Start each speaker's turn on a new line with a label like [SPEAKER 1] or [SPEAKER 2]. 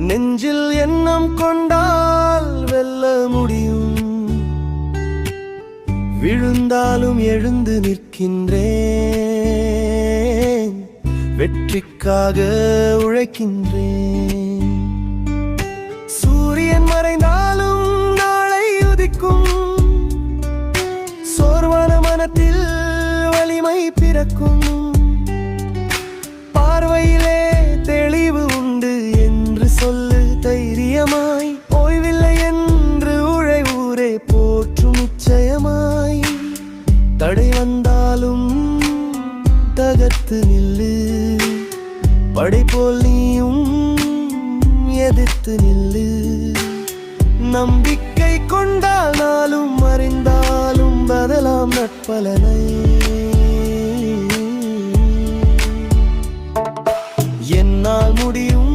[SPEAKER 1] நெஞ்சில் எண்ணம் கொண்டால் வெல்ல முடியும். விழுந்தாலும் எழுந்து நிற்கின்றேன், வெற்றிக்காக உழைக்கின்றேன். சூரியன் மறைந்தாலும் நாளை உதிக்கும், சோர்வான மனத்தில் வலிமை பிறக்கும். பார்வையிலே தெளிவு உண்டு என்று சொல்லு தைரியமாய், ஓய்வில்லை என்று உழைவூரே போற்றும் நிச்சயமாய். தடை வந்தாலும் தகர்த்து நில்லு, படை போல் நீயும் எதிர்த்து நில்லு. நம்பிக்கை கொண்டால் நாளும் அறிந்தாலும் பதலாம் நட்பலனை. என்னால் முடியும்